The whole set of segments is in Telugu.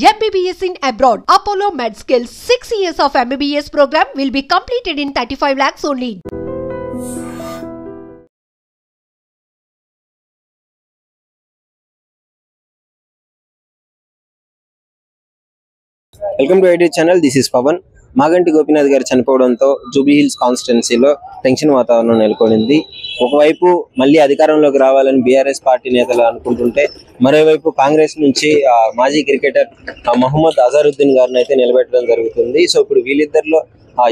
MBBS in abroad. Apollo MedSkill 6 years of MBBS program will be completed in 35 lakhs only. Welcome to IT channel. This is Pavan. Maganti Gopinath గారు చనిపోవడంతో జూబ్లీ హిల్స్ కాన్స్టిట్యున్సీలో టెన్షన్ వాతావరణం నెలకొనింది. ఒకవైపు మళ్ళీ అధికారంలోకి రావాలని బీఆర్ఎస్ పార్టీ నేతలు అనుకుంటుంటే, మరోవైపు కాంగ్రెస్ నుంచి మాజీ క్రికెటర్ మహమ్మద్ అజారుద్దీన్ గారిని అయితే నిలబెట్టడం జరుగుతుంది. సో ఇప్పుడు వీళ్ళిద్దరిలో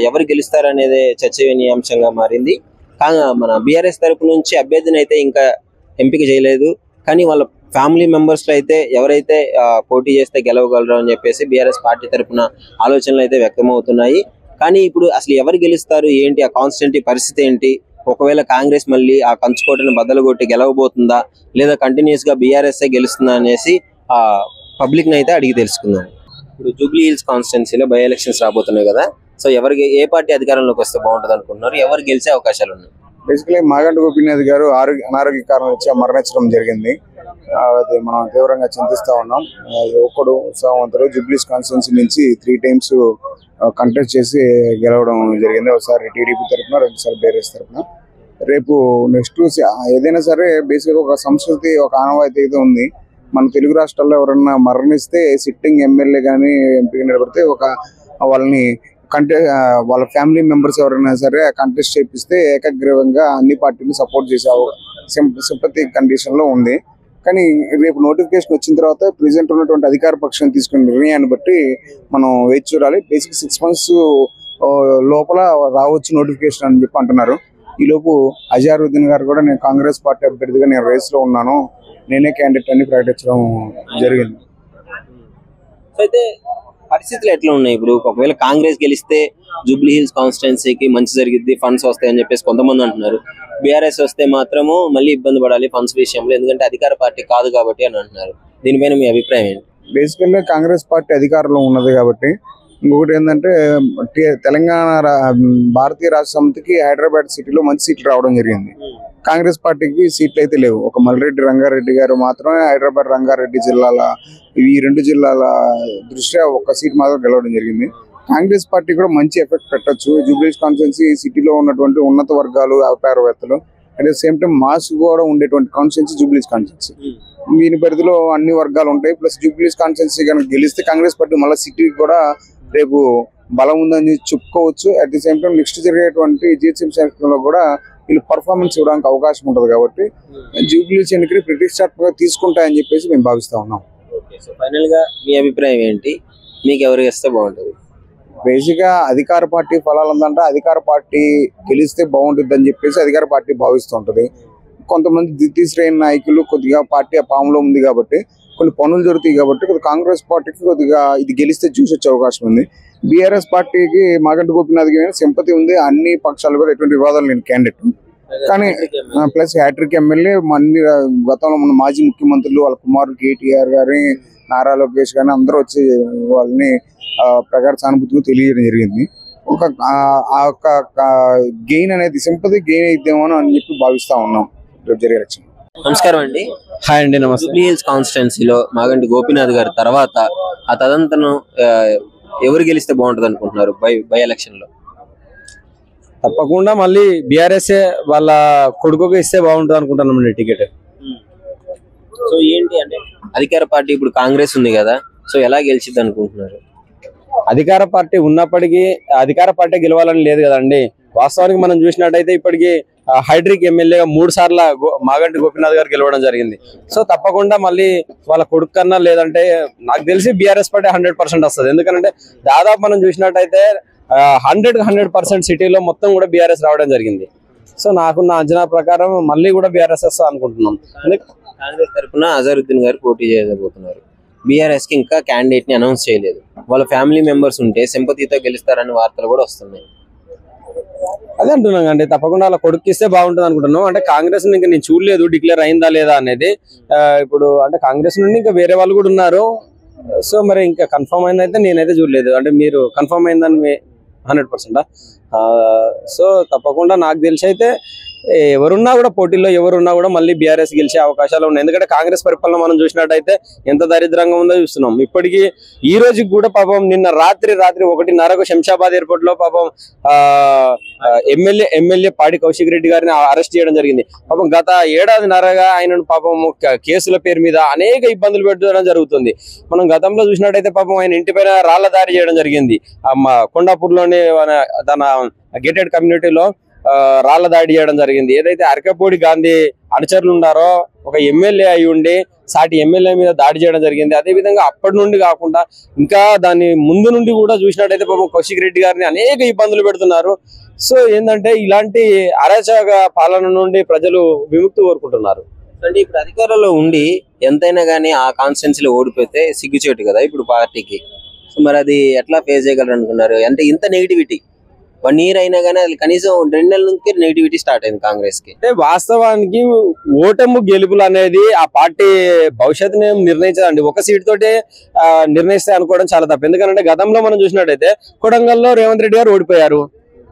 ఎవరు గెలుస్తారనేదే చర్చనీయాంశంగా మారింది. మన బీఆర్ఎస్ తరపు నుంచి అభ్యర్థిని అయితే ఇంకా ఎంపిక చేయలేదు, కానీ వాళ్ళ ఫ్యామిలీ మెంబర్స్ లో అయితే ఎవరైతే పోటీ చేస్తే గెలవగలరు అని చెప్పేసి బీఆర్ఎస్ పార్టీ తరఫున ఆలోచనలు అయితే వ్యక్తమవుతున్నాయి. కానీ ఇప్పుడు అసలు ఎవరు గెలుస్తారు ఏంటి, ఆ కాన్స్టిట్యూన్సీ పరిస్థితి ఏంటి, ఒకవేళ కాంగ్రెస్ మళ్ళీ ఆ కంచుకోటను బద్దలు కొట్టి గెలవబోతుందా లేదా కంటిన్యూస్ గా బీఆర్ఎస్ గెలుస్తుందా అనేసి పబ్లిక్ ని అయితే అడిగి తెలుసుకుందాం. ఇప్పుడు జూబ్లీ హిల్స్ కాన్స్టిట్యున్సీలో బై ఎలక్షన్స్ రాబోతున్నాయి కదా, సో ఎవరికి ఏ పార్టీ అధికారంలోకి వస్తే బాగుంటుంది అనుకుంటున్నారు, ఎవరు గెలిచే అవకాశాలు ఉన్నాయి? బేసికలీ మాగంటి గోపీనాథ్ గారు అనారోగ్య కారణం వచ్చి మరణించడం జరిగింది. అది మనం తీవ్రంగా చింతిస్తా ఉన్నాం. ఒకడు ఉత్సాహవంతుడు జూబ్లీస్ కాన్స్టిట్యున్సీ నుంచి 3 times కంటెస్ట్ చేసి గెలవడం జరిగింది. ఒకసారి టీడీపీ తరఫున, 2 సార్లు బీఆర్ఎస్ తరఫున. రేపు నెక్స్ట్ ఏదైనా సరే బేసిక్గా ఒక సంస్కృతి, ఒక ఆనవాయితీ అయితే ఉంది. మన తెలుగు రాష్ట్రాల్లో ఎవరన్నా మరణిస్తే సిట్టింగ్ ఎమ్మెల్యే కానీ ఎంపీగా నిలబడితే వాళ్ళని వాళ్ళ ఫ్యామిలీ మెంబర్స్ ఎవరైనా సరే కంటెస్ట్ చేపిస్తే ఏకగ్రీవంగా అన్ని పార్టీలు సపోర్ట్ చేసే సింపతి కండిషన్ లో ఉంది. కానీ రేపు నోటిఫికేషన్ వచ్చిన తర్వాత ప్రెసెంట్ ఉన్నటువంటి అధికార పక్షం తీసుకున్న నిర్ణయాన్ని బట్టి మనం వేచి చూడాలి. బేసిక్ 6 months లోపల రావచ్చు నోటిఫికేషన్ అని చెప్పి అంటున్నారు. ఈలోపు అజారుద్దీన్ గారు కూడా నేను కాంగ్రెస్ పార్టీ అభ్యర్థిగా నేను రేస్ లో ఉన్నాను, నేనే క్యాండిడేట్ అని ప్రకటించడం జరిగింది. అయితే పరిస్థితులు ఎట్లా ఉన్నాయి? ఇప్పుడు ఒకవేళ కాంగ్రెస్ గెలిస్తే జూబ్లీ హిల్స్ కాన్స్టిట్యున్సీకి మంచి జరిగిద్ది, ఫండ్స్ వస్తాయని చెప్పేసి కొంతమంది అంటున్నారు. బీఆర్ఎస్ వస్తే మాత్రము మళ్ళీ ఇబ్బంది పడాలి ఫండ్స్ విషయంలో, ఎందుకంటే అధికార పార్టీ కాదు కాబట్టి అని అంటున్నారు. దీనిపైన మీ అభిప్రాయం ఏంటి? బేసికల్గా కాంగ్రెస్ పార్టీ అధికారంలో ఉన్నది కాబట్టి. ఇంకొకటి ఏంటంటే తెలంగాణ భారతీయ రాష్ట్ర సమితికి హైదరాబాద్ సిటీలో మంచి సీట్లు రావడం జరిగింది. కాంగ్రెస్ పార్టీకి సీట్లు అయితే లేవు. ఒక మల్రెడ్డి రంగారెడ్డి గారు మాత్రమే హైదరాబాద్ రంగారెడ్డి జిల్లాల ఈ 2 జిల్లాల దృష్ట్యా ఒక సీట్ మాత్రం గెలవడం జరిగింది. కాంగ్రెస్ పార్టీ కూడా మంచి ఎఫెక్ట్ పెట్టచ్చు. జూబ్లీస్ కాన్స్టిట్యున్సీ సిటీలో ఉన్నటువంటి ఉన్నత వర్గాలు, వ్యాపారవేత్తలు, at the same time mass కూడా ఉండేటువంటి కాన్స్టిట్యున్సీ జూబ్లీస్ కాన్స్టిట్యున్సీ. దీని పరిధిలో అన్ని వర్గాలు ఉంటాయి. ప్లస్ జూబ్లీస్ కాన్స్టిట్యున్సీ కనుక గెలిస్తే కాంగ్రెస్ పార్టీ మళ్ళీ సిటీకి కూడా రేపు బలం ఉందని చెప్పుకోవచ్చు. At the same time next జరిగేటువంటి జిహెచ్ఎంసీ ఎన్నికల్లో కూడా వీళ్ళు పర్ఫార్మెన్స్ ఇవ్వడానికి అవకాశం ఉంటుంది కాబట్టి జూబ్లీస్ ఎన్నికలు ప్రతిష్టాత్మకంగా తీసుకుంటాయని చెప్పేసి మేము భావిస్తా ఉన్నాం. ఫైనల్ గా మీ అభిప్రాయం ఏంటి? మీకు ఎవరు చేస్తే బాగుంటుంది? బేసిక్ గా అధికార పార్టీ ఫలాలు ఉందంటే అధికార పార్టీ గెలిస్తే బాగుంటుంది అని చెప్పేసి అధికార పార్టీ భావిస్తూ ఉంటుంది. కొంతమంది ద్వితీయ శ్రేణి నాయకులు కొద్దిగా పార్టీ పాములో ఉంది కాబట్టి కొన్ని పనులు జరుగుతాయి కాబట్టి కాంగ్రెస్ పార్టీకి కొద్దిగా ఇది గెలిస్తే చూసి వచ్చే అవకాశం ఉంది. బీఆర్ఎస్ పార్టీకి మాగంటి గోపీనాథ్ సింపతి ఉంది. అన్ని పక్షాలు కూడా ఎటువంటి వివాదాలు లేని క్యాండిడేట్. కానీ ప్లస్ హ్యాట్రిక్ ఎమ్మెల్యే అన్ని గతంలో మన మాజీ ముఖ్యమంత్రులు వాళ్ళ కుమారుడు కేటీఆర్ గారి, నారా లోకేష్ గారిని అందరూ వచ్చి వాళ్ళని ప్రగాఢ సానుభూతిగా తెలియజేయడం జరిగింది. ఒక గెయిన్ అనేది సింపతి గెయిన్ అయితేమో అని చెప్పి భావిస్తా ఉన్నాం రేపు జరిగే ఎలక్షన్. నమస్కారం అండి. హాయ్ అండి. నమస్తే. జూబ్లీ హిల్స్ కాన్స్టిట్యున్సీలో మాగంటి గోపీనాథ్ గారి తర్వాత ఆ తదంతరం ఎవరు గెలిస్తే బాగుంటుంది అనుకుంటున్నారు బై ఎలక్షన్ లో? తప్పకుండా మళ్ళీ బీఆర్ఎస్ వాళ్ళ కొడుకుకి ఇస్తే బాగుంటుంది అనుకుంటున్నాం టికెట్. సో ఏంటి అంటే అధికార పార్టీ ఇప్పుడు కాంగ్రెస్ ఉంది కదా, సో ఎలా గెలిచిద్ది అనుకుంటున్నారు? అధికార పార్టీ ఉన్నప్పటికీ అధికార పార్టీ గెలవాలని లేదు కదండి. వాస్తవానికి మనం చూసినట్టయితే ఇప్పటికీ హైడ్రిక్ ఎమ్మెల్యేగా 3 సార్లు మాగంటి గోపీనాథ్ గారు గెలవడం జరిగింది. సో తప్పకుండా మళ్ళీ వాళ్ళ కొడుకు కన్నా లేదంటే నాకు తెలిసి బీఆర్ఎస్ పార్టీ 100% వస్తుంది. ఎందుకంటే దాదాపు మనం చూసినట్టయితే 100% సిటీలో మొత్తం కూడా బీఆర్ఎస్ రావడం జరిగింది. సో నాకున్న అంచనా ప్రకారం మళ్ళీ కూడా బీఆర్ఎస్ వస్తా అనుకుంటున్నాం. కాంగ్రెస్ తరఫున అజారుద్దీన్ గారు పోటీ చేయబోతున్నారు. బీఆర్ఎస్ కి ఇంకా క్యాండిడేట్ ని అనౌన్స్ చేయలేదు. వాళ్ళ ఫ్యామిలీ మెంబర్స్ ఉంటే సింపతితో గెలుస్తారని వార్తలు కూడా వస్తున్నాయి. అదే అంటున్నాం అండి, తప్పకుండా అలా కొడుకు ఇస్తే బాగుంటుంది అనుకుంటున్నాం. అంటే కాంగ్రెస్ ఇంకా నేను చూడలేదు డిక్లేర్ అయిందా లేదా అనేది. ఇప్పుడు అంటే కాంగ్రెస్ నుండి ఇంకా వేరే వాళ్ళు కూడా ఉన్నారు. సో మరి ఇంకా కన్ఫర్మ్ అయిందైతే నేనైతే చూడలేదు. అంటే మీరు కన్ఫర్మ్ అయిందని 100%. సో తప్పకుండా నాకు తెలిసి అయితే ఎవరున్నా కూడా పోటీల్లో ఎవరున్నా కూడా మళ్ళీ బీఆర్ఎస్ గెలిచే అవకాశాలు ఉన్నాయి. ఎందుకంటే కాంగ్రెస్ పరిపాలన మనం చూసినట్టయితే ఎంత దరిద్రంగా ఉందో చూస్తున్నాం. ఇప్పటికీ ఈ రోజుకి కూడా పాపం నిన్న రాత్రి 1:30కు శంషాబాద్ ఎయిర్పోర్ట్ లో పాపం ఎమ్మెల్యే పాడి కౌశిక్ రెడ్డి గారిని అరెస్ట్ చేయడం జరిగింది. పాపం గత ఏడాదిన్నరగా ఆయనను పాపం కేసుల పేరు మీద అనేక ఇబ్బందులు పెట్టడం జరుగుతుంది. మనం గతంలో చూసినట్టయితే పాపం ఆయన ఇంటిపైన రాళ్ల దాడి చేయడం జరిగింది. కొండాపూర్ లోని తన గేటెడ్ కమ్యూనిటీలో రాళ్ల దాడి చేయడం జరిగింది. ఏదైతే అరకపూడి గాంధీ అనుచరులు ఉన్నారో ఒక ఎమ్మెల్యే అయి ఉండి సాటి ఎమ్మెల్యే మీద దాడి చేయడం జరిగింది. అదే విధంగా అప్పటి నుండి కాకుండా ఇంకా దాని ముందు నుండి కూడా చూసినట్టయితే పాపం కౌశిక్ రెడ్డి గారిని అనేక ఇబ్బందులు పెడుతున్నారు. సో ఏంటంటే ఇలాంటి అరాచక పాలన నుండి ప్రజలు విముక్తి కోరుకుంటున్నారు. అంటే ఇప్పుడు అధికారంలో ఉండి ఎంతైనా గానీ ఆ కాన్స్టిట్యున్సీలో ఓడిపోతే సిగ్గుచేటు కదా ఇప్పుడు పార్టీకి. సో మరి అది ఎట్లా ఫేస్ చేయగలరు అనుకున్నారు? అంటే ఇంత నెగిటివిటీ 1 year అయినా కానీ అది కనీసం 2 నెలల నుంచి నెగిటివిటీ స్టార్ట్ అయింది కాంగ్రెస్ కి. అంటే వాస్తవానికి ఓటము గెలుపులు అనేది ఆ పార్టీ భవిష్యత్తుని నిర్ణయించదండి. ఒక సీట్ తోటే నిర్ణయిస్తాయి అనుకోవడం చాలా తప్పు. ఎందుకంటే గతంలో మనం చూసినట్టయితే కొడంగల్లో రేవంత్ రెడ్డి గారు ఓడిపోయారు.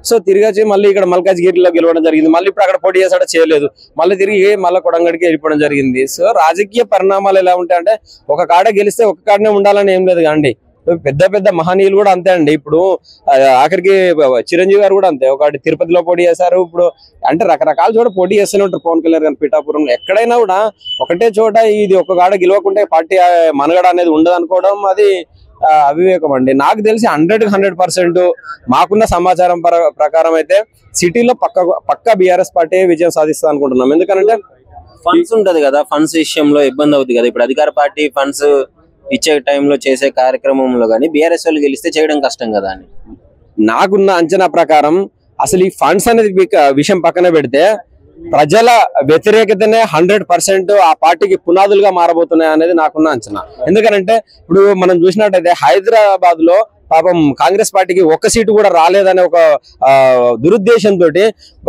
సో తిరిగి వచ్చి మళ్ళీ ఇక్కడ మల్కాజ్గిరిలో గెలవడం జరిగింది. మళ్ళీ ఇప్పుడు అక్కడ పోటీ చేసాడో చేయలేదు, మళ్ళీ తిరిగి మళ్ళీ కొడంగడికి వెళ్ళిపోవడం జరిగింది. సో రాజకీయ పరిణామాలు ఎలా ఉంటాయంటే ఒక కాడ గెలిస్తే ఒక కాడనే ఉండాలని ఏం లేదు కాండి. పెద్ద మహనీయులు కూడా అంతే అండి. ఇప్పుడు ఆఖరికి చిరంజీవి గారు కూడా అంతే, ఒకటి తిరుపతిలో పోటీ చేశారు. ఇప్పుడు అంటే రకరకాల చోట పోటీ చేస్తూనే ఉంటారు. పవన్ కళ్యాణ్ గారు పిఠాపురంలో ఎక్కడైనా కూడా ఒకటే చోట ఇది ఒక కాడ గెలవకుంటే పార్టీ మనగడ అనేది ఉండదు అనుకోవడం అది అవివేకం అండి. నాకు తెలిసి 100% మాకున్న సమాచారం ప్రకారం అయితే సిటీలో పక్క బీఆర్ఎస్ పార్టీ విజయం సాధిస్తుంది అనుకుంటున్నాం. ఎందుకంటే ఫండ్స్ ఉంటది కదా, ఫండ్స్ విషయంలో ఇబ్బంది అవుతుంది కదా. ఇప్పుడు అధికార పార్టీ ఫండ్స్ ఇచ్చే టైంలో చేసే కార్యక్రమంలో కానీ బీఆర్ఎస్ వాళ్ళు గెలిస్తే చేయడం కష్టం కదా అని నాకున్న అంచనా ప్రకారం. అసలు ఈ ఫండ్స్ అనేది విషయం పక్కన పెడితే ప్రజల వ్యతిరేకతనే 100% ఆ పార్టీకి పునాదులుగా మారబోతున్నాయి అనేది నాకున్న అంచనా. ఎందుకంటే ఇప్పుడు మనం చూసినట్టయితే హైదరాబాద్ లో పాపం కాంగ్రెస్ పార్టీకి ఒక్క సీటు కూడా రాలేదనే ఒక దురుద్దేశంతో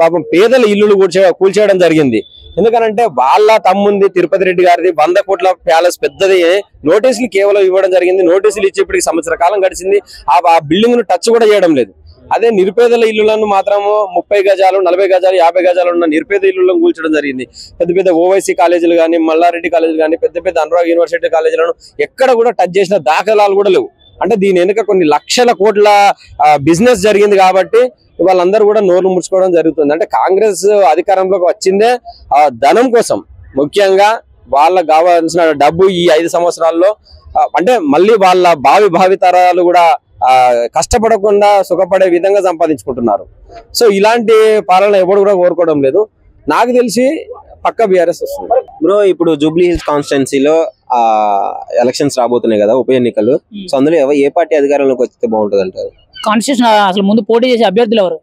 పాపం పేదల ఇల్లులు కూల్చేయడం జరిగింది. ఎందుకంటే వాళ్ళ తమ్ముంది తిరుపతి రెడ్డి గారిది 100 కోట్ల ప్యాలెస్ పెద్దది నోటీసులు కేవలం ఇవ్వడం జరిగింది. నోటీసులు ఇచ్చేప్పటికి సంవత్సర కాలం గడిచింది. ఆ బిల్డింగ్ ను టచ్ కూడా చేయడం లేదు. అదే నిరుపేదల ఇల్లులను మాత్రము 30 గజాలు 40 గజాలు 50 గజాలు ఉన్న నిరుపేద ఇల్లులను కూల్చడం జరిగింది. పెద్ద ఓవైసీ కాలేజీలు కానీ, మల్లారెడ్డి కాలేజీలు కానీ, పెద్ద అనురాగ్ యూనివర్సిటీ కాలేజీలను ఎక్కడ కూడా టచ్ చేసిన దాఖలాలు కూడా లేవు. అంటే దీని వెనుక కొన్ని లక్షల కోట్ల బిజినెస్ జరిగింది కాబట్టి వాళ్ళందరూ కూడా నోర్లు ముడుచుకోవడం జరుగుతుంది. అంటే కాంగ్రెస్ అధికారంలోకి వచ్చిందే ఆ ధనం కోసం, ముఖ్యంగా వాళ్ళకు కావాల్సిన డబ్బు ఈ 5 సంవత్సరాల్లో అంటే మళ్ళీ వాళ్ళ భావి తరాలు కూడా కష్టపడకుండా సుఖపడే విధంగా సంపాదించుకుంటున్నారు. సో ఇలాంటి పాలన ఎవరు కూడా కోరుకోవడం లేదు. నాకు తెలిసి పక్క బీఆర్ఎస్ వస్తుంది. బ్రో ఇప్పుడు జూబ్లీ హిల్స్ కాన్స్టిట్యున్సీలో ఎలక్షన్స్ రాబోతున్నాయి కదా, ఉప ఎన్నికలు. సో అందులో ఏ పార్టీ అధికారంలోకి వస్తే బాగుంటుంది అంటారు? కాన్స్టిట్యూషన్ అసలు ముందు పోటీ చేసే అభ్యర్థులు ఎవరు?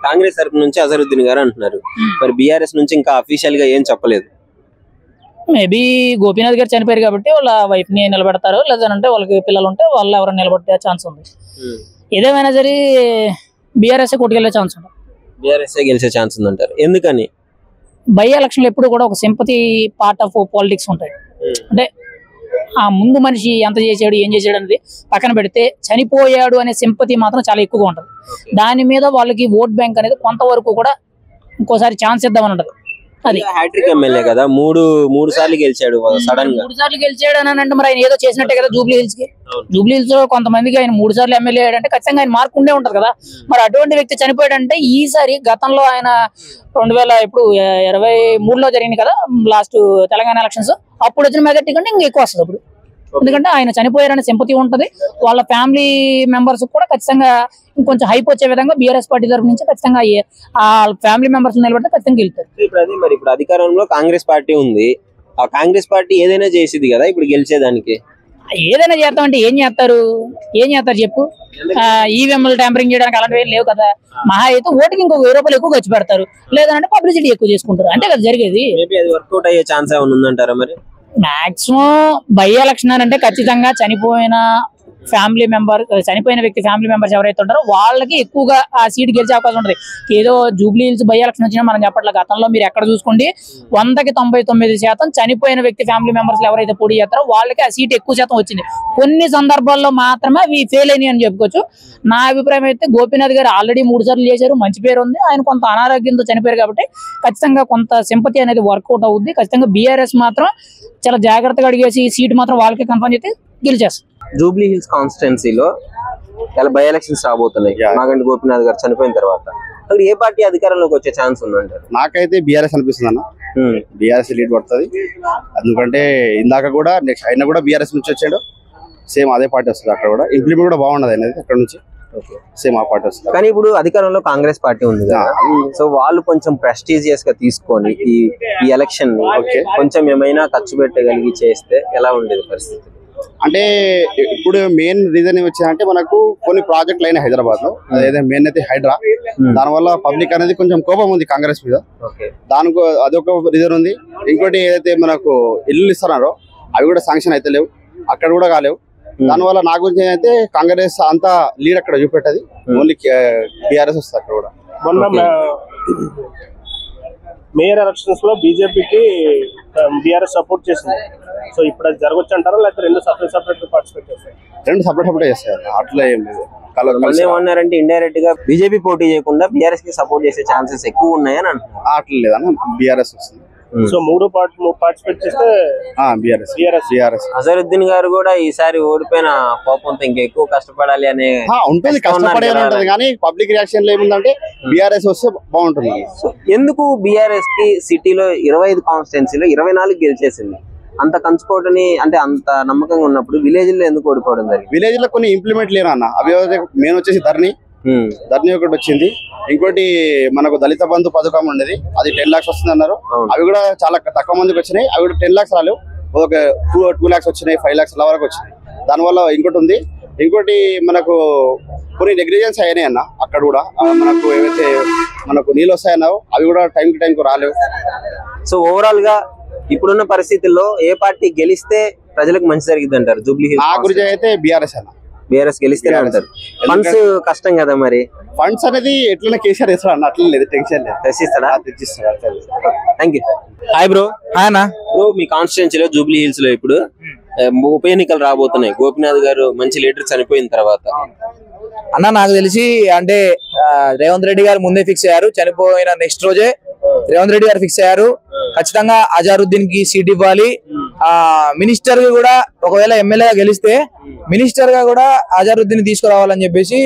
కాంగ్రెస్ తరపు నుంచి అజరుద్దీన్ గారు అంటున్నారు. మరి బీఆర్ఎస్ నుంచి ఇంకా అఫీషియల్ గా ఏం చెప్పలేదు. మేబీ గోపీనాథ్ గారు చనిపోయారు కాబట్టి వాళ్ళ వైఫ్ ని నిలబెడతారు, లేదంటే వాళ్ళకి పిల్లలు ఉంటే వాళ్ళు ఎవరైనా నిలబెట్టే ఛాన్స్ ఉంది. ఏదేమైనా సరే బీఆర్ఎస్ కొట్టుకెళ్లే ఛాన్స్ ఉంటుంది. బీఆర్ఎస్ గెలిచే ఛాన్స్ ఉందంటారు. ఎందుకని? బై ఎలక్షన్లు ఎప్పుడు కూడా ఒక సింపతి పార్ట్ ఆఫ్ పాలిటిక్స్ ఉంటాయి. అంటే ఆ ముందు మనిషి ఎంత చేసాడు ఏం చేసాడు అనేది పక్కన పెడితే చనిపోయాడు అనే సింపతి మాత్రం చాలా ఎక్కువగా ఉంటుంది. దాని మీద వాళ్ళకి ఓట్ బ్యాంక్ అనేది కొంతవరకు కూడా ఇంకోసారి ఛాన్స్ ఇద్దామని ఉంటుంది. అది హ్యాట్రిక్ ఎమ్మెల్యే కదా, మూడు సార్లు గెలిచాడు సడన్ గా. 3 సార్లు గెలిచాడు అని అంటే మరి ఆయన ఏదో చేసినట్టే కదా. జూబ్లీ హిల్స్ లో కొంతమందికి ఆయన 3 సార్లు ఎమ్మెల్యే అయ్యాడంటే ఖచ్చితంగా ఆయన మార్క్ ఉండే ఉంటది కదా. మరి అటువంటి వ్యక్తి చనిపోయాడంటే ఈసారి గతంలో ఆయన 2023లో జరిగింది కదా లాస్ట్ తెలంగాణ ఎలక్షన్స్, అప్పుడు వచ్చిన మెజార్టీ కంటే ఇంకా ఎక్కువ వస్తుంది అప్పుడు. ఎందుకంటే ఆయన చనిపోయారనే సింపతి ఉంటది. వాళ్ళ ఫ్యామిలీ మెంబర్స్ కూడా ఖచ్చితంగా ఇంకొంచెం హైప్ వచ్చే విధంగా బీఆర్ఎస్ పార్టీ తరఫు నుంచి ఖచ్చితంగా ఆ ఫ్యామిలీ మెంబర్స్ నిలబడితే ఖచ్చితంగా గెలుస్తారు. ఇప్పుడు అధికారంలో కాంగ్రెస్ పార్టీ ఉంది. ఆ కాంగ్రెస్ పార్టీ ఏదైనా చేసింది కదా ఇప్పుడు గెలిచేదానికి. ఏదైనా చేస్తామంటే ఏం చేస్తారు చెప్పు. ఈవీఎంలు ట్యాంపరింగ్ చేయడానికి అలాంటివి లేవు కదా. మహా అయితే ఓటుకి ఇంకో 1000 రూపాయలు ఎక్కువ ఖర్చు పెడతారు, లేదంటే పబ్లిసిటీ ఎక్కువ చేసుకుంటారు, అంతే కదా జరిగేది. వర్కౌట్ అయ్యే ఛాన్స్ ఏమైనా ఉందంటారా? మరి మాక్సిమం బై ఎలక్షన్ అంటే ఖచ్చితంగా చనిపోయిన ఫ్యామిలీ మెంబర్, చనిపోయిన వ్యక్తి ఫ్యామిలీ మెంబర్స్ ఎవరైతే ఉంటారో వాళ్ళకి ఎక్కువగా ఆ సీట్ గెలిచే అవకాశం ఉంటుంది. ఏదో జూబ్లీ హిల్స్ బై ఎలక్షన్ వచ్చినా మనం చెప్పట్లేదు, గతంలో మీరు ఎక్కడ చూసుకోండి 100కి 99% చనిపోయిన వ్యక్తి ఫ్యామిలీ మెంబర్స్ ఎవరైతే పోటీ చేస్తారో వాళ్ళకి ఆ సీట్ ఎక్కువ శాతం వచ్చింది. కొన్ని సందర్భాల్లో మాత్రమే అవి ఫెయిల్ అయినాయి అని చెప్పుకోవచ్చు. నా అభిప్రాయం అయితే గోపీనాథ్ గారు ఆల్రెడీ 3 సార్లు చేశారు, మంచి పేరు ఉంది, ఆయన కొంత అనారోగ్యంతో చనిపోయారు కాబట్టి ఖచ్చితంగా కొంత సింపతి అనేది వర్కౌట్ అవుద్ది. ఖచ్చితంగా బీఆర్ఎస్ మాత్రం చాలా జాగ్రత్తగా అడిగేసి సీట్ మాత్రం వాళ్ళకి కన్ఫర్మ్ చేస్తే గెలిచేస్తారు. జూబ్లీ హిల్స్ కాన్స్టిట్యున్సీలో ఇలా బై ఎలక్షన్స్ రాబోతున్నాయి. మాగంటి గోపీనాథ్ గారు చనిపోయిన తర్వాత అక్కడ ఏ పార్టీ అధికారంలోకి వచ్చే ఛాన్స్ ఉందంటారు? నాకైతే బీఆర్ఎస్ అనిపిస్తుంది అన్న. బీఆర్ఎస్ లీడ్ పడుతుంది. ఎందుకంటే ఇందాక కూడా నెక్స్ట్ ఆయన కూడా బీఆర్ఎస్ నుంచి వచ్చాడు, సేమ్ అదే పార్టీ వస్తుంది. అక్కడ కూడా ఇంప్లిమెంట్ కూడా బాగున్నది అనేది అక్కడ నుంచి సేమ్ ఆ పార్టీ వస్తుంది. కానీ ఇప్పుడు అధికారంలో కాంగ్రెస్ పార్టీ ఉంది కదా, సో వాళ్ళు కొంచెం ప్రెస్టీజియస్ గా తీసుకొని ఈ ఎలక్షన్ కొంచెం ఏమైనా ఖర్చు పెట్టగలిగి చేస్తే ఎలా ఉండేది పరిస్థితి? అంటే ఇప్పుడు మెయిన్ రీజన్ ఏమొచ్చిందంటే మనకు కొన్ని ప్రాజెక్టులు అయినా హైదరాబాద్ లో, అదే మెయిన్ అయితే హైడ్రా, దానివల్ల పబ్లిక్ అనేది కొంచెం కోపం ఉంది కాంగ్రెస్ మీద. దానికి అదొక రీజన్ ఉంది. ఇంకోటి ఏదైతే మనకు ఇల్లు ఇస్తున్నారో అవి కూడా శాంక్షన్ అయితే లేవు, అక్కడ కూడా కాలేవు. దానివల్ల నా గురించి అయితే కాంగ్రెస్ అంతా లీడ్ అక్కడ చూపెట్టది, ఓన్లీ బీఆర్ఎస్ వస్తుంది అక్కడ కూడా. మొన్న మేయర్ ఎలక్షన్స్ లో బీజేపీకి బీఆర్ఎస్ సపోర్ట్ చేసింది. సో ఇప్పుడు అది జరగొచ్చు అంటారా, లేకపోతే రెండు సపరేట్ పార్టిసిపేట్ చేస్తాయి? రెండు సపరేట్ చేస్తారు, అట్లా ఏం లేదు. ఏమన్నారంటే ఇండైరెక్ట్ గా బీజేపీ పోటీ చేయకుండా బీఆర్ఎస్ కి సపోర్ట్ చేసే ఛాన్సెస్ ఎక్కువ ఉన్నాయని అంటున్నారు. అట్లా లేదన్న, బీఆర్ఎస్ వస్తుంది. సో 3 పార్టిసిపేట్ చేస్తే బీఆర్ఎస్. అజరుద్దీన్ గారు కూడా ఈసారి ఓడిపోయిన కోపంతో ఇంకా ఎక్కువ కష్టపడాలి అనే ఉంటుంది, కష్టపడే ఉంటుంది. కానీ పబ్లిక్ రియాక్షన్ లో ఏముందంటే బీఆర్ఎస్ వస్తే బాగుంటుంది. ఎందుకు బీఆర్ఎస్ కి సిటీలో 25 కాన్స్టిట్యున్సీలో 24 గెలిచేసింది? అంత కంచుకోవటని అంటే అంత నమ్మకంగా ఉన్నప్పుడు విలేజ్ లో ఎందుకు ఓడిపోవడం జరిగింది? విలేజ్ లో కొన్ని ఇంప్లిమెంట్ లేరు అన్న. అవి మెయిన్ వచ్చేసి ధర్ని ఒకటి వచ్చింది. ఇంకోటి మనకు దళిత బంధు పథకం ఉండేది, అది 10 lakhs వస్తుంది అన్నారు. అవి కూడా చాలా తక్కువ మందికి వచ్చినాయి. అవి కూడా 10 lakhs రాలేవు, ఒక 2 lakhs వచ్చినాయి, 5 lakhs వరకు వచ్చినాయి. దానివల్ల ఇంకోటి ఉంది. ఇంకోటి మనకు కొన్ని నెగ్లిజెన్స్ అయినాయి అన్న. అక్కడ కూడా మనకు ఏవైతే మనకు నీళ్ళు వస్తాయన్నావు అవి కూడా టైంకి రాలేవు. సో ఓవరాల్ గా ఇప్పుడున్న పరిస్థితుల్లో ఏ పార్టీ గెలిస్తే ప్రజలకు మంచి జరిగింది అంటారు? జూబ్లీ హిల్స్ నా గురించి అయితే బీఆర్ఎస్ అన్న. బీఆర్ఎస్ గెలిస్తేనే అంటారు. ఫండ్స్ కష్టం కదా మరి, ఫండ్స్ అనేది ఎట్లనే కేసీఆర్ వేస్తాడు అన్న, అట్లా లేదు, టెన్షన్ లేదు, తెచ్చిస్తాడా? Thank you. Hi bro. Bro, మీ కాన్స్టిట్యున్సీలో జూబ్లీ హిల్స్ లో ఇప్పుడు ఉప ఎన్నికలు రాబోతున్నాయి. గోపీనాథ్ గారు మంచి లీడర్ చనిపోయిన తర్వాత అన్న నాకు తెలిసి అంటే రేవంత్ రెడ్డి గారు ముందే ఫిక్స్ అయ్యారు, చనిపోయిన నెక్స్ట్ రోజే రేవంత్ రెడ్డి గారు ఫిక్స్ అయ్యారు. ఖచ్చితంగా అజారుద్దీన్ కి సీట్ ఇవ్వాలి. మినిస్టర్ కూడా ఒకవేళ ఎమ్మెల్యేగా గెలిస్తే మినిస్టర్ గా కూడా అజారుద్దీన్ తీసుకురావాలని చెప్పేసి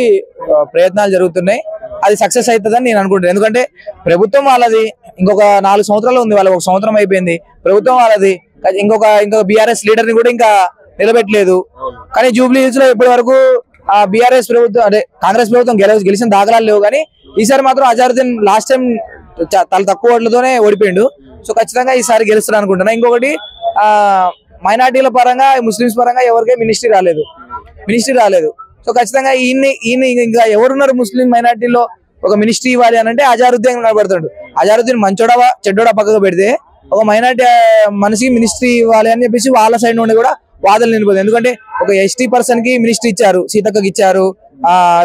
ప్రయత్నాలు జరుగుతున్నాయి. అది సక్సెస్ అవుతుందని నేను అనుకుంటున్నాను. ఎందుకంటే ప్రభుత్వం వాళ్ళది, ఇంకొక 4 సంవత్సరాలు ఉంది, వాళ్ళకి 1 సంవత్సరం అయిపోయింది. ప్రభుత్వం వాళ్ళది, ఇంకొక బీఆర్ఎస్ లీడర్ ని కూడా ఇంకా నిలబెట్టలేదు. కానీ జూబ్లీ హిల్స్ లో ఇప్పటి వరకు బీఆర్ఎస్ ప్రభుత్వం అంటే కాంగ్రెస్ ప్రభుత్వం గెలిచిన దాఖలాలు లేవు. కానీ ఈసారి మాత్రం అజారుద్దీన్ లాస్ట్ టైం చాలా తక్కువ ఓట్లతోనే ఓడిపోయిండు. సో ఖచ్చితంగా ఈసారి గెలుస్తాను అనుకుంటున్నా. ఇంకొకటి మైనార్టీల పరంగా, ముస్లిమ్స్ పరంగా ఎవరికే మినిస్ట్రీ రాలేదు. సో ఖచ్చితంగా ఈయన ఇంకా ఎవరున్నారు ముస్లిం మైనార్టీలో ఒక మినిస్ట్రీ ఇవ్వాలి అని అంటే అజారుద్దీన్ కనబడుతుండు. అజారుద్దీన్ మంచోడా చెడ్డోడా పక్కకు పెడితే ఒక మైనార్టీ మనిషికి మినిస్ట్రీ ఇవ్వాలి అని చెప్పేసి వాళ్ళ సైడ్ నుండి కూడా వాదనలు నిలిపోతుంది. ఎందుకంటే ఒక ఎస్టీ పర్సన్ కి మినిస్ట్రీ ఇచ్చారు, సీతక్కకి ఇచ్చారు.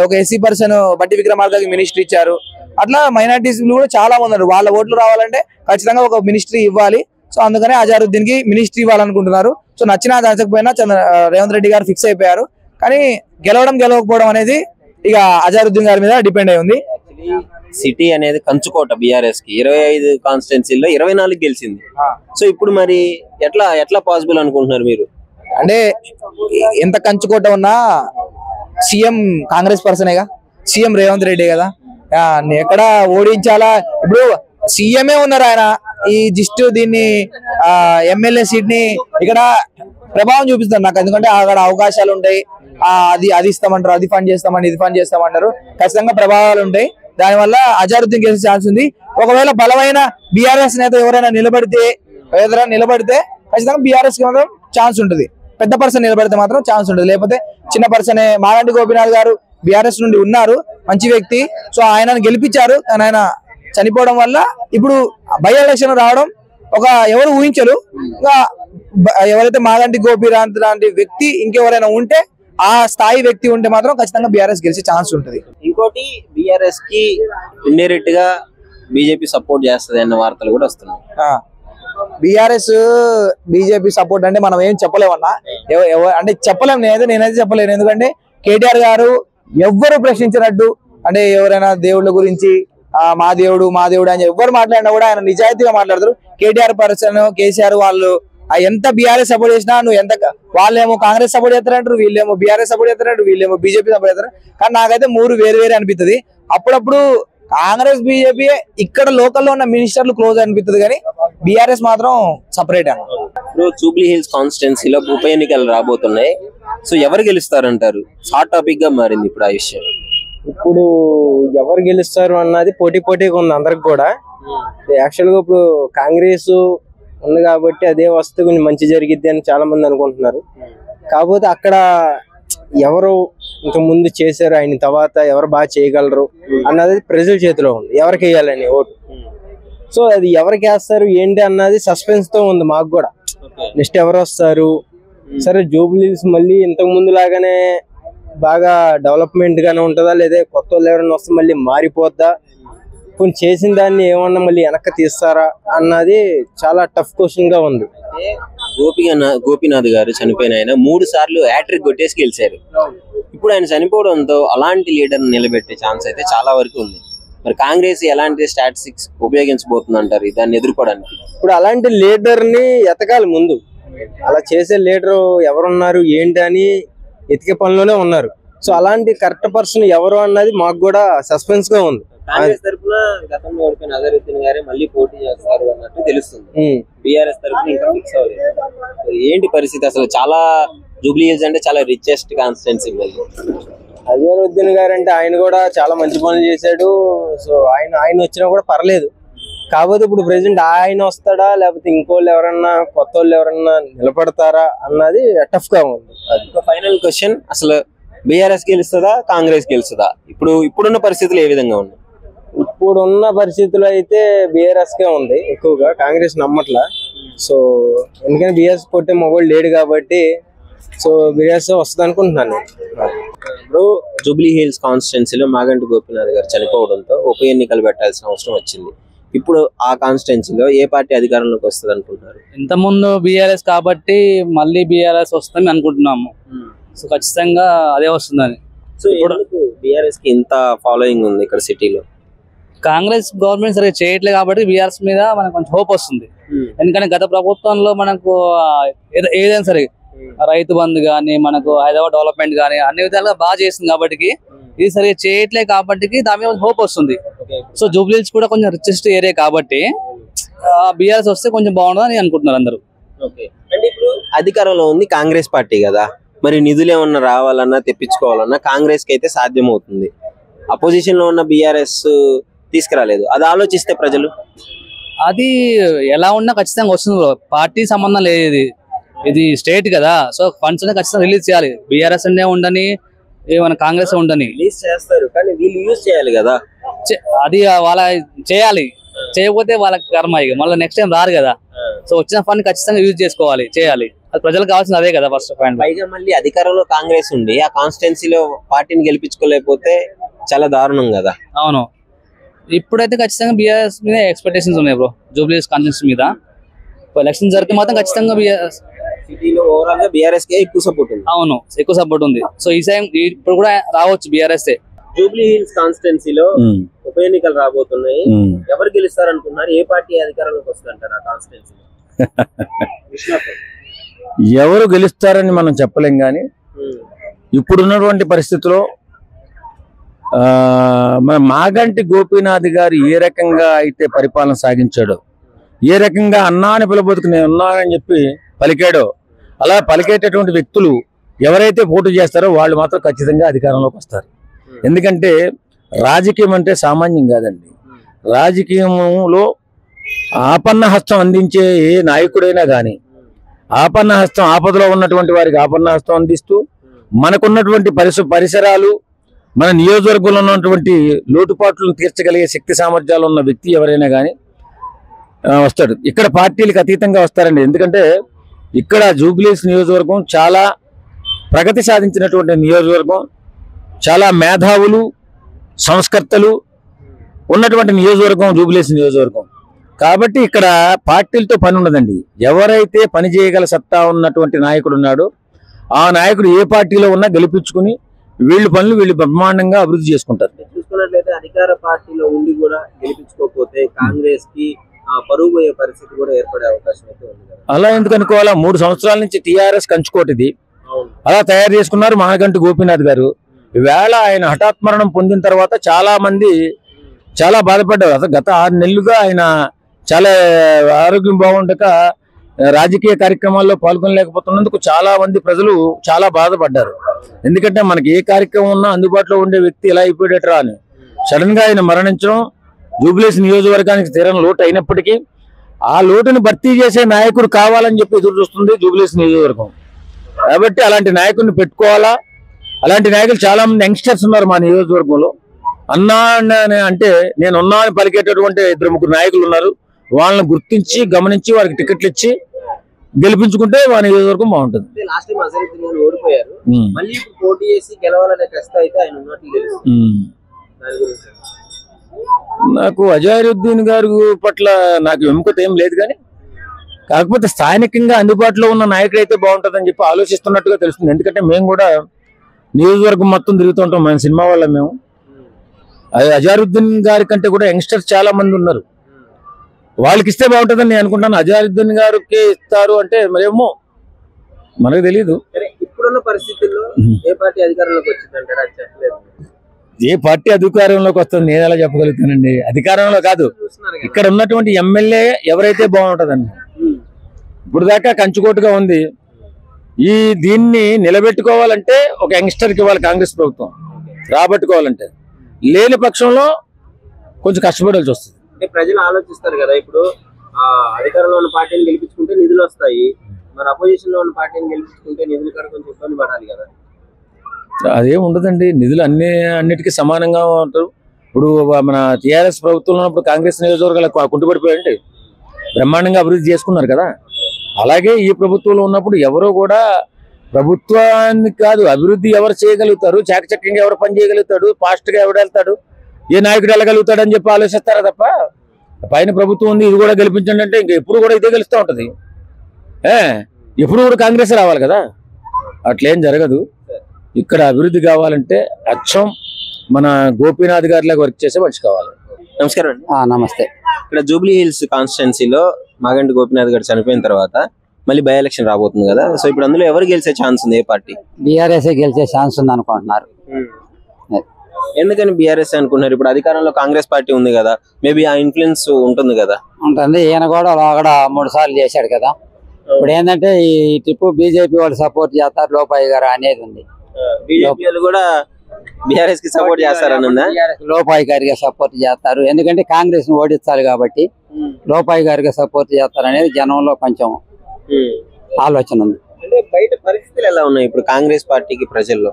ఒక ఎస్సీ పర్సన్ బట్టి విక్రమార్కకి మినిస్ట్రీ ఇచ్చారు. అట్లా మైనార్టీస్ కూడా చాలా మంది ఉన్నారు. వాళ్ళ ఓట్లు రావాలంటే ఖచ్చితంగా ఒక మినిస్ట్రీ ఇవ్వాలి. సో అందుకనే అజారుద్దీన్ కి మినిస్ట్రీ ఇవ్వాలనుకుంటున్నారు. సో నచ్చినా నచ్చకపోయినా రేవంత్ రెడ్డి గారు ఫిక్స్ అయిపోయారు. కానీ గెలవకపోవడం అనేది ఇక అజారుద్దీన్ గారి మీద డిపెండ్ అయి ఉంది. సిటీ అనేది కంచుకోట బీఆర్ఎస్ కి 25 కాన్స్టిట్యున్సీల్లో 24 గెలిచింది. సో ఇప్పుడు మరి ఎట్లా పాసిబుల్ అనుకుంటున్నారు మీరు? అంటే ఎంత కంచుకోట ఉన్నా సీఎం కాంగ్రెస్ పర్సనేగా, సీఎం రేవంత్ రెడ్డి కదా, ఎక్కడ ఓడించాలా? ఇప్పుడు సీఎంఏ ఉన్నారు ఆయన, ఈ జిస్ట్ దీన్ని ఎమ్మెల్యే సీట్ ని ఇక్కడ ప్రభావం చూపిస్తారు నాకు. ఎందుకంటే అక్కడ అవకాశాలు ఉంటాయి, అది ఇస్తామంటారు, అది ఫండ్ చేస్తామని, ఇది ఫండ్ చేస్తామంటారు. ఖచ్చితంగా ప్రభావాలు ఉంటాయి. దానివల్ల అజారుద్దీన్ గెలిచే ఛాన్స్ ఉంది. ఒకవేళ బలమైన బీఆర్ఎస్ నేత ఎవరైనా నిలబడితే ఖచ్చితంగా బీఆర్ఎస్ కి మాత్రం ఛాన్స్ ఉంటుంది. పెద్ద పర్సన్ నిలబడితే మాత్రం ఛాన్స్ ఉంటుంది. లేకపోతే చిన్న పర్సనే. మాగంటి గోపీనాథ్ గారు బీఆర్ఎస్ నుండి ఉన్నారు, మంచి వ్యక్తి. సో ఆయనను గెలిపించారు. కానీ ఆయన చనిపోవడం వల్ల ఇప్పుడు బై ఎలక్షన్ రావడం ఎవరు ఊహించరు. ఇంకా ఎవరైతే మాగంటి గోపీనాథ్ లాంటి వ్యక్తి ఇంకెవరైనా ఉంటే ఆ స్థాయి వ్యక్తి ఉంటే మాత్రం ఖచ్చితంగా బీఆర్ఎస్ గెలిచే ఛాన్స్ ఉంటుంది. ఇంకోటి బీఆర్ఎస్ కి ఇండైరెక్ట్ గా బీజేపీ సపోర్ట్ చేస్తుంది అన్న వార్తలు కూడా వస్తున్నాయి. బీఆర్ఎస్ బీజేపీ సపోర్ట్ అంటే మనం ఏం చెప్పలేమన్నా, అంటే చెప్పలేము. నేనైతే చెప్పలేను. ఎందుకంటే కేటీఆర్ గారు ఎవ్వరు ప్రశ్నించినట్టు, అంటే ఎవరైనా దేవుళ్ళ గురించి మా దేవుడు అని ఎవరు మాట్లాడినా కూడా ఆయన నిజాయితీగా మాట్లాడతారు. కేటీఆర్ పర్సన్, కేసీఆర్ వాళ్ళు ఎంత బీఆర్ఎస్ సపోర్ట్ చేసినా నువ్వు ఎంత, వాళ్ళేమో కాంగ్రెస్ సపోర్ట్ చేస్తారంటారు, వీళ్ళేమో బీఆర్ఎస్ సపోర్ట్ చేస్తారంటారు, వీళ్ళేమో బీజేపీ సపోర్ట్ చేస్తారు. కానీ నాకైతే మూడు వేరు అనిపిస్తుంది. అప్పుడప్పుడు కాంగ్రెస్ బీజేపీ ఇక్కడ లోకల్లో ఉన్న మినిస్టర్లు క్లోజ్ అనిపిస్తుంది, కానీ బీఆర్ఎస్ మాత్రం సపరేట్ అన్న. ఇప్పుడు జూబ్లీ హిల్స్ కాన్స్టిట్యున్సీలో ఉప ఎన్నికలు రాబోతున్నాయి. సో ఎవరు గెలుస్తారంటారు? హాట్ టాపిక్ గా మారింది ఇప్పుడు ఆ విషయం. ఇప్పుడు ఎవరు గెలుస్తారు అన్నది పోటీగా ఉంది అందరికి కూడా. యాక్చువల్ గా ఇప్పుడు కాంగ్రెస్ ఉంది కాబట్టి అదే వస్తే కొంచెం మంచి జరిగిద్ది అని చాలా మంది అనుకుంటున్నారు. కాకపోతే అక్కడ ఎవరు ఇంత ముందు చేశారు, ఆయన తర్వాత ఎవరు బాగా చేయగలరు అన్నది ప్రజల చేతిలో ఉంది, ఎవరికి వేయాలని ఓటు. సో అది ఎవరికి వేస్తారు ఏంటి అన్నది సస్పెన్స్ తో ఉంది మాకు కూడా. నెక్స్ట్ ఎవరు వస్తారు, సరే జూబ్లీ హిల్స్ మళ్ళీ ఇంతకు ముందు లాగానే బాగా డెవలప్మెంట్ గానే ఉంటుందా, లేదా కొత్త వాళ్ళు ఎవరైనా వస్తే మళ్ళీ మారిపోద్దా, కొన్ని చేసిన దాన్ని ఏమన్నా మళ్ళీ వెనక్కి తీస్తారా అన్నది చాలా టఫ్ క్వశ్చన్ గా ఉంది. గోపీనాథ్ గారు చనిపోయిన ఆయన 3 సార్లు హ్యాట్రిక్ కొట్టేసి గెలిచారు. ఇప్పుడు ఆయన చనిపోవడంతో అలాంటి లీడర్ నిలబెట్టే ఛాన్స్ అయితే చాలా వరకు ఉంది. మరి కాంగ్రెస్ ఎలాంటి స్టాటిస్టిక్స్ ఉపయోగించబోతుంది అంటారు దాన్ని ఎదుర్కోవడానికి? ఇప్పుడు అలాంటి లీడర్ ని ఎతకాలి ముందు. అలా చేసే లీడర్ ఎవరున్నారు ఏంటి అని ఎతికే పనిలోనే ఉన్నారు. సో అలాంటి కరెక్ట్ పర్సన్ ఎవరు అన్నది మాకు కూడా సస్పెన్స్ గా ఉంది. కాంగ్రెస్ తరఫున గతంలో ఓడిపోయిన అజరుద్దీన్ గారే మళ్ళీ పోటీ చేస్తారు అన్నట్టు తెలుస్తుంది. బీఆర్ఎస్ తరఫున ఇంకా ఫిక్స్ అవ్వలేదు. ఏంటి పరిస్థితి అసలు? చాలా జూబ్లీ హిల్స్ అంటే చాలా రిచెస్ట్ కాన్స్టిట్యున్సీ. అజరుద్దీన్ గారు అంటే ఆయన కూడా చాలా మంచి పనులు చేశాడు. సో ఆయన వచ్చినా కూడా పర్లేదు. కాకపోతే ఇప్పుడు ప్రెసెంట్ ఆయన వస్తాడా లేకపోతే ఇంకోళ్ళు ఎవరన్నా కొత్త వాళ్ళు ఎవరన్నా నిలబడతారా అన్నది టఫ్ గా ఉంది. ఫైనల్ క్వశ్చన్, అసలు బీఆర్ఎస్ గెలుస్తుందా కాంగ్రెస్ గెలుస్తుందా? ఇప్పుడున్న పరిస్థితులు ఏ విధంగా ఉన్నాయి? ఇప్పుడున్న పరిస్థితులు అయితే బీఆర్ఎస్ కే ఉంది ఎక్కువగా, కాంగ్రెస్ నమ్మట్లా. సో ఎందుకంటే బీఆర్ఎస్ కొట్టే మొగోళ్ళు లేడు కాబట్టి సో బీఆర్ఎస్ వస్తుంది అనుకుంటున్నాను. ఇప్పుడు జూబ్లీ హిల్స్ కాన్స్టిట్యున్సీలో మాగంటి గోపీనాథ్ గారు చనిపోవడంతో ఉప ఎన్నికలు పెట్టాల్సిన అవసరం వచ్చింది. ఇప్పుడు ఆ కాన్స్టిట్యున్సీలో ఏ పార్టీ అధికారంలోకి వస్తుంది అనుకుంటున్నారు? ఇంత ముందు బీఆర్ఎస్ కాబట్టి మళ్ళీ బీఆర్ఎస్ వస్తుందని అనుకుంటున్నాము. సో ఖచ్చితంగా అదే వస్తుందని. సో ఇప్పుడు బీఆర్ఎస్ కి ఇంత ఫాలోయింగ్ ఉంది ఇక్కడ సిటీలో. కాంగ్రెస్ గవర్నమెంట్ సరిగ్గా చేయట్లేదు కాబట్టి బీఆర్ఎస్ మీద మనకు కొంచెం హోప్ వస్తుంది. ఎందుకంటే గత ప్రభుత్వంలో మనకు ఏదైనా సరే రైతు బంధు కానీ, మనకు హైదరాబాద్ డెవలప్మెంట్ కానీ అన్ని విధాలుగా బాగా చేస్తుంది కాబట్టి, ఇది సరిగ్గా చేయట్లేదు కాబట్టి దాని మీద హోప్ వస్తుంది. సో జూబ్లీ హిల్స్ కూడా కొంచెం రిచెస్ట్ ఏరియా కాబట్టి బీఆర్ఎస్ వస్తే కొంచెం బాగుంటుందని అనుకుంటున్నారు అందరూ. అంటే ఇప్పుడు అధికారంలో ఉంది కాంగ్రెస్ పార్టీ కదా, మరి నిధులు ఏమన్నా రావాలన్నా తెప్పించుకోవాలన్నా కాంగ్రెస్ కి అయితే సాధ్యమవుతుంది. అపోజిషన్ లో ఉన్న బీఆర్ఎస్ తీసుకురాలేదు. అది ఆలోచిస్తే ప్రజలు అది ఎలా ఉన్నా ఖచ్చితంగా వస్తుంది. పార్టీ సంబంధం లేదు, ఇది స్టేట్ కదా. సో ఫండ్స్ ఖచ్చితంగా రిలీజ్ చేయాలి. బీఆర్ఎస్ అనే ఉండని, ఏమైనా కాంగ్రెస్ ఉండని రిలీజ్ చేస్తారు, కానీ వీళ్ళు యూజ్ చేయాలి కదా. అది వాళ్ళ చేయాలి. చేయకపోతే వాళ్ళకి కర్మ, ఇక మళ్ళీ నెక్స్ట్ టైం రారు కదా. సో వచ్చిన ఫండ్ ఖచ్చితంగా యూజ్ చేసుకోవాలి, చేయాలి. అది ప్రజలకు కావాల్సింది అదే కదా ఫస్ట్ ఆఫ్ ఆల్. పైగా మళ్ళీ అధికారంలో కాంగ్రెస్ ఉండి ఆ కాన్స్టిట్యున్సీలో పార్టీని గెలిపించుకోలేకపోతే చాలా దారుణం కదా. అవును, ఇప్పుడైతే ఖచ్చితంగా బీఆర్ఎస్ మీద ఎక్స్పెక్టేషన్స్ ఉన్నాయి బ్రో. జూబ్లీ హిల్స్ కాన్స్టిట్యున్సీ మీద ఎలక్షన్ జరిగితే మాత్రం ఖచ్చితంగా సిటీలో ఓవరాల్ గా బీఆర్ఎస్ కే ఎక్కువ సపోర్ట్ ఉంది. అవును, ఎక్కువ సపోర్ట్ ఉంది. సో ఈ టైం ఇప్పుడు కూడా రావచ్చు బీఆర్ఎస్. జూబ్లీ హిల్స్ కాన్స్టిట్యున్సీలో ఉప ఎన్నికలు రాబోతున్నాయి. ఎవరు గెలుస్తారు అనుకున్నారు? ఏ పార్టీ అధికారంలోకి వస్తుందంటారు ఆ కాన్స్టిట్యున్సీలో? ఎవరు గెలుస్తారని మనం చెప్పలేం, కానీ ఇప్పుడున్నటువంటి పరిస్థితిలో మన మాగంటి గోపీనాథ్ గారు ఏ రకంగా అయితే పరిపాలన సాగించాడో, ఏ రకంగా అన్నా అని పిలబోతుకు నేను ఉన్నానని చెప్పి పలికాడో, అలా పలికేటటువంటి వ్యక్తులు ఎవరైతే పోటీ చేస్తారో వాళ్ళు మాత్రం ఖచ్చితంగా అధికారంలోకి వస్తారు. ఎందుకంటే రాజకీయం అంటే సామాన్యం కాదండి. రాజకీయంలో ఆపన్న హస్తం అందించే ఏ నాయకుడైనా కానీ ఆపన్న హస్తం, ఆపదలో ఉన్నటువంటి వారికి ఆపన్న హస్తం అందిస్తూ, మనకున్నటువంటి పరిసరాలు, మన నియోజకవర్గంలో ఉన్నటువంటి లోటుపాట్లను తీర్చగలిగే శక్తి సామర్థ్యాలు ఉన్న వ్యక్తి ఎవరైనా కానీ వస్తాడు. ఇక్కడ పార్టీలకు అతీతంగా వస్తారండి. ఎందుకంటే ఇక్కడ జూబ్లీ హిల్స్ నియోజకవర్గం చాలా ప్రగతి సాధించినటువంటి నియోజకవర్గం, చాలా మేధావులు సంస్కర్తలు ఉన్నటువంటి నియోజకవర్గం జూబ్లీహిల్స్ నియోజకవర్గం. కాబట్టి ఇక్కడ పార్టీలతో పని ఉండదండి. ఎవరైతే పని చేయగల సత్తా ఉన్నటువంటి నాయకుడు ఉన్నాడో ఆ నాయకుడు ఏ పార్టీలో ఉన్నా గెలిపించుకుని వీళ్ళు పనులు వీళ్ళు బ్రహ్మాండంగా అభివృద్ధి చేసుకుంటారు. చూసుకున్నట్లయితే అధికార పార్టీలో ఉండి కూడా గెలిపించుకోకపోతే కాంగ్రెస్ కి పరువు పోయే పరిస్థితి కూడా ఏర్పడే అవకాశం అయితే ఉంది. అలా ఎందుకు అనుకోవాలా? 3 సంవత్సరాల నుంచి టీఆర్ఎస్ కంచుకోటిది అలా తయారు చేసుకున్నారు మాగంటి గోపీనాథ్ గారు. ఈవేళ ఆయన హఠాత్ మరణం పొందిన తర్వాత చాలా మంది చాలా బాధపడ్డారు. అసలు గత 6 నెలలుగా ఆయన చాలా ఆరోగ్యం బాగుండక రాజకీయ కార్యక్రమాల్లో పాల్గొనలేకపోతున్నందుకు చాలా మంది ప్రజలు చాలా బాధపడ్డారు. ఎందుకంటే మనకి ఏ కార్యక్రమం ఉన్నా అందుబాటులో ఉండే వ్యక్తి ఎలా అయిపోయేటరా అని సడన్ గా ఆయన మరణించడం జూబ్లీహిల్స్ నియోజకవర్గానికి తీరని లోటు అయినప్పటికీ ఆ లోటుని భర్తీ చేసే నాయకుడు కావాలని చెప్పి ఎదురు చూస్తుంది జూబ్లీహిల్స్ నియోజకవర్గం. కాబట్టి అలాంటి నాయకుడిని పెట్టుకోవాలా. అలాంటి నాయకులు చాలా మంది యంగ్స్టర్స్ ఉన్నారు మా నియోజకవర్గంలో. అన్నా అంటే నేను ఉన్నా అని పలికేటటువంటి 2-3 నాయకులు ఉన్నారు. వాళ్ళని గుర్తించి గమనించి వారికి టికెట్లు ఇచ్చి గెలిపించుకుంటే మా నియోజకవర్గం బాగుంటుంది. లాస్ట్ టైం అసదుద్దీన్ ఓడిపోయారు, మళ్ళీ ఇప్పుడు పోటీ చేసి గెలవాలనే కష్టం అయితే ఆయన ఉన్నట్లు తెలుసు. నాకు అజారుద్దీన్ గారి పట్ల నాకు విముఖత ఏం లేదు, కానీ కాకపోతే స్థానికంగా అందుబాటులో ఉన్న నాయకుడు అయితే బాగుంటుందని చెప్పి ఆలోచిస్తున్నట్టుగా తెలుస్తుంది. ఎందుకంటే మేము కూడా నియోజకవర్గం మొత్తం తిరుగుతుంటాం, మన సినిమా వల్ల మేము. అజారుద్దీన్ గారి కంటే కూడా యంగ్స్టర్స్ చాలా మంది ఉన్నారు, వాళ్ళకి ఇస్తే బాగుంటుందని నేను అనుకుంటాను. అజారుద్దీన్ గారికి ఇస్తారు అంటే మరేమో మనకు తెలియదు. ఇప్పుడున్న పరిస్థితుల్లో ఏ పార్టీ అధికారంలోకి వచ్చిందంటారా? చెప్పలేదు. ఏ పార్టీ అధికారంలోకి వస్తుంది నేను ఎలా చెప్పగలుగుతానండి? అధికారంలో కాదు, ఇక్కడ ఉన్నటువంటి ఎమ్మెల్యే ఎవరైతే బాగుంటుందండి. ఇప్పుడు దాకా కంచుకోటుగా ఉంది. దీన్ని నిలబెట్టుకోవాలంటే ఒక యంగ్స్టర్కి ఇవ్వాలి కాంగ్రెస్ ప్రభుత్వం, రాబట్టుకోవాలంటే. లేని పక్షంలో కొంచెం కష్టపడాల్సి వస్తుంది. ప్రజలు ఆలోచిస్తారు కదా, ఇప్పుడు అధికారంలో ఉన్న పార్టీని గెలిపించుకుంటే నిధులు వస్తాయి, మరి అపోజిషన్ లో ఉన్న పార్టీని గెలిపించుకుంటే నిధులు కూడా కొంచెం ఇబ్బంది పడాలి కదా. అదేం ఉండదండి, నిధులు అన్నిటికీ సమానంగా ఉంటారు. ఇప్పుడు మన టీఆర్ఎస్ ప్రభుత్వంలో ఉన్నప్పుడు కాంగ్రెస్ నియోజకవర్గాలు కుంటుపడిపోయాయండి, బ్రహ్మాండంగా అభివృద్ధి చేసుకున్నారు కదా. అలాగే ఈ ప్రభుత్వంలో ఉన్నప్పుడు ఎవరో కూడా ప్రభుత్వానికి కాదు, అభివృద్ధి ఎవరు చేయగలుగుతారు, చాకచక్యంగా ఎవరు పని చేయగలుగుతాడు, ఫాస్ట్ గా ఎవరు వెళ్తాడు, ఏ నాయకుడు వెళ్ళగలుగుతాడు అని చెప్పి ఆలోచిస్తారా తప్ప పైన ప్రభుత్వం ఉంది ఇది కూడా గెలిపించండి అంటే ఇంకా ఎప్పుడు కూడా ఇదే గెలుస్తూ ఉంటది. ఎప్పుడు కూడా కాంగ్రెస్ రావాలి కదా, అట్లేం జరగదు. ఇక్కడ అభివృద్ధి కావాలంటే అచ్చం మన గోపీనాథ్ గారిలాగా వర్క్ చేసే మనిషి కావాలి. నమస్కారం అండి. నమస్తే. ఇక్కడ జూబ్లీహిల్స్ కాన్స్టిట్యున్సీలో మాగంటి గోపీనాథ్ గారు చనిపోయిన తర్వాత మళ్ళీ బై ఎలక్షన్ రాబోతుంది కదా, సో ఇప్పుడు అందులో ఎవరు గెలిచే ఛాన్స్ ఉంది? ఏ పార్టీ? బీఆర్ఎస్ గెలిచే ఛాన్స్ ఉంది అనుకుంటున్నారు. ఎందుకని బీఆర్ఎస్ అనుకున్నారు? ఇప్పుడు అధికారంలో కాంగ్రెస్ పార్టీ ఉంది కదా, మేబీ ఆ ఇన్ఫ్లుయెన్స్ ఉంటుంది కదా. ఉంటుంది, ఈయన కూడా 3 సార్లు చేశాడు కదా. ఇప్పుడు ఏంటంటే ఈ ట్రిప్ బీజేపీ వాళ్ళు సపోర్ట్ చేస్తారు, లోపాయి గారు అనేది ఉంది. బీజేపీ వాళ్ళు కూడా బీఆర్ఎస్ కి సపోర్ట్ చేస్తారని లోపాయి గారికి సపోర్ట్ చేస్తారు, ఎందుకంటే కాంగ్రెస్ ను ఓడించాలి కాబట్టి లోపాయి గారికి సపోర్ట్ చేస్తారనేది జనంలో కొంచెం ఆలోచన ఉంది. అంటే బయట పరిస్థితులు ఎలా ఉన్నాయి ఇప్పుడు కాంగ్రెస్ పార్టీకి ప్రజల్లో?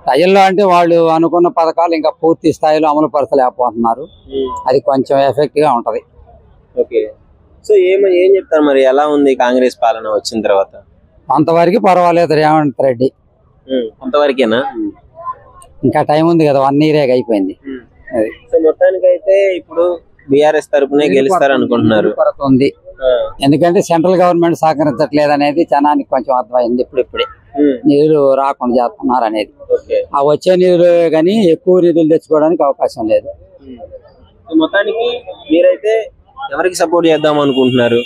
ప్రజల్లో అంటే వాళ్ళు అనుకున్న పథకాలు ఇంకా పూర్తి స్థాయిలో అమలు పరచలేకపోతున్నారు, అది కొంచెం ఎఫెక్ట్ గా ఉంటది. ఓకే, సో ఏం చెప్తారు మరి, ఎలా ఉంది కాంగ్రెస్ పాలన వచ్చిన తర్వాత? అంతవరకు పర్వాలేదు రేవంత్ రెడ్డి. అంతవరకేనా? ఇంకా టైం ఉంది కదా, 1 ఇయర్ అయిపోయింది. సో మొత్తానికైతే ఇప్పుడు బీఆర్ఎస్ తరపునే గెలుస్తారు అనుకుంటున్నారు. ఎందుకంటే సెంట్రల్ గవర్నమెంట్ సహకరించట్లేదు అనేది జనానికి కొంచెం అర్థమైంది. ఇప్పుడిప్పుడే నీరు రాకుండా చేస్తున్నారు అనేది. ఆ వచ్చే నీరు కానీ ఎక్కువ నిధులు తెచ్చుకోవడానికి అవకాశం లేదు. మొత్తానికి మీరైతే ఎవరికి సపోర్ట్ చేద్దాం అనుకుంటున్నారు?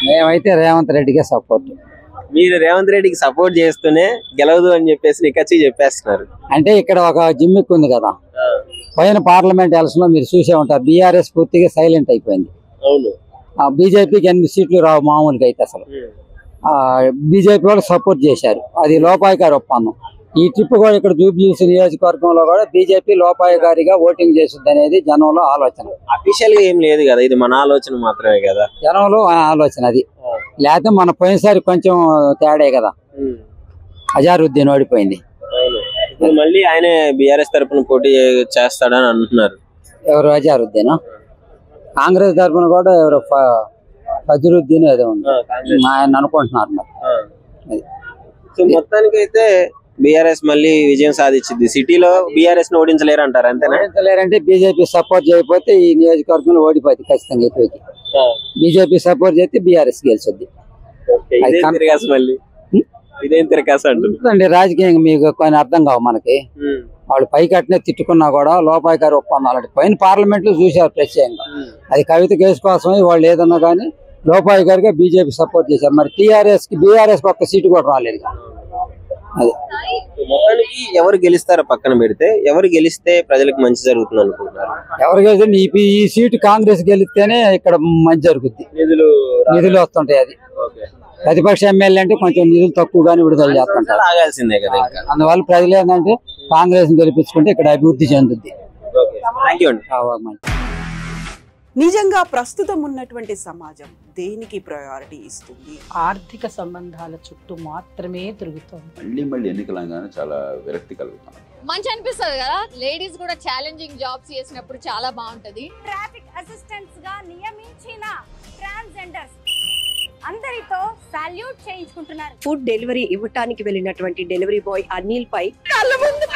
మేమైతే రేవంత్ రెడ్డికే సపోర్ట్. మీరు రేవంత్ రెడ్డికి సపోర్ట్ చేస్తూనే గెలవదు అని చెప్పేసి నిక్కచ్చి చెప్పేస్తున్నారు. అంటే ఇక్కడ ఒక జిమ్మిక్ ఉంది కదా, పైన పార్లమెంట్ ఎలక్షన్ లో మీరు చూసే ఉంటారు, బీఆర్ఎస్ పూర్తిగా సైలెంట్ అయిపోయింది. బీజేపీకి 8 సీట్లు రావు మామూలుగా అయితే. అసలు బీజేపీ వాళ్ళు సపోర్ట్ చేశారు, అది లోపాయి గారి ఒప్పందం. ఈ ట్రిప్ కూడా ఇక్కడ జూబ్లీహిల్స్ నియోజకవర్గంలో కూడా బీజేపీ లోపాయి గారిగా ఓటింగ్ చేస్తుంది అనేది జనంలో ఆలోచన. అఫీషియల్ గా ఏం లేదు కదా, ఇది మన ఆలోచన మాత్రమే కదా, జనంలో ఆలోచన అది. లేకపోతే మన పోయినసారి కొంచెం తేడే కదా, అజారుద్దీన్ ఓడిపోయింది. మళ్ళీ ఆయనే బీఆర్ఎస్ తరఫున పోటీ చేస్తాడని అంటున్నారు. ఎవరు? అజారుద్దీన్. కాంగ్రెస్ తరఫున కూడా ఎవరు ఫజరుద్దీన్ ఏదో ఉంది ఆయన అనుకుంటున్నారు. సో మొత్తానికైతే బీఆర్ఎస్ మళ్ళీ విజయం సాధించింది. సిటీలో బీఆర్ఎస్ ని ఓడించలేరు అంటారు, అంతేనా? ఓడించలేరంటే బీజేపీ సపోర్ట్ చేయకపోతే ఈ నియోజకవర్గంలో ఓడిపోతుంది ఖచ్చితంగా. ఎక్కువకి బీజేపీ సపోర్ట్ చేస్తే బీఆర్ఎస్ గెలిచింది. రాజకీయంగా మీకు కొన్ని అర్థం కావు మనకి. వాళ్ళు పైకట్నే తిట్టుకున్నా కూడా లోపాయికారి ఒప్పందాలు పైన పార్లమెంట్ లో చూశారు ప్రత్యేకంగా. అది కవిత కేసు కోసమే వాళ్ళు ఏదన్నా కానీ లోపాయికారిగా బీజేపీ సపోర్ట్ చేశారు. మరి టీఆర్ఎస్ కి బీఆర్ఎస్ ఒక్క సీటు కూడా రాలేదు. అది మొత్తానికి ఎవరు గెలుస్తారో పక్కన పెడితే ఎవరు గెలిస్తే ప్రజలకు మంచి జరుగుతుంది అనుకుంటున్నారు? ఎవరు గెలిస్తే ఈ సీటు కాంగ్రెస్ గెలిస్తేనే ఇక్కడ మంచి జరుగుద్ది. నిధులు వస్తుంటాయి. అది ప్రతిపక్ష ఎమ్మెల్యే అంటే కొంచెం నిధులు తక్కువగానే విడుదల చేస్తుంటారు. అందువల్ల ప్రజలు ఏంటంటే కాంగ్రెస్ గెలిపించుకుంటే ఇక్కడ అభివృద్ధి చెందుద్ది. నిజంగా ప్రస్తుతం ఉన్నటువంటి సమాజం దేనికి ప్రయారిటీ ఇస్తుంది? ఆర్థిక సంబంధాల చుట్టూ మాత్రమే తిరుగుతుంది. మళ్ళీ ఎన్నికలంగానే చాలా విరక్తి కలుగుతుంది. మంచి అనిపిస్తుంది కదా, లేడీస్ కూడా ఛాలెంజింగ్ జాబ్స్ చేసినప్పుడు చాలా బాగుంటది. ట్రాఫిక్ అసిస్టెంట్స్ గా నియమించిన ట్రాన్స్జెండర్స్ అందరితో సాల్యూట్ చేయించుకుంటున్నారు. ఫుడ్ డెలివరీ ఇవ్వటానికి వెళ్ళినటువంటి డెలివరీ బాయ్ అనిల్ పై కళ్ళ ముందు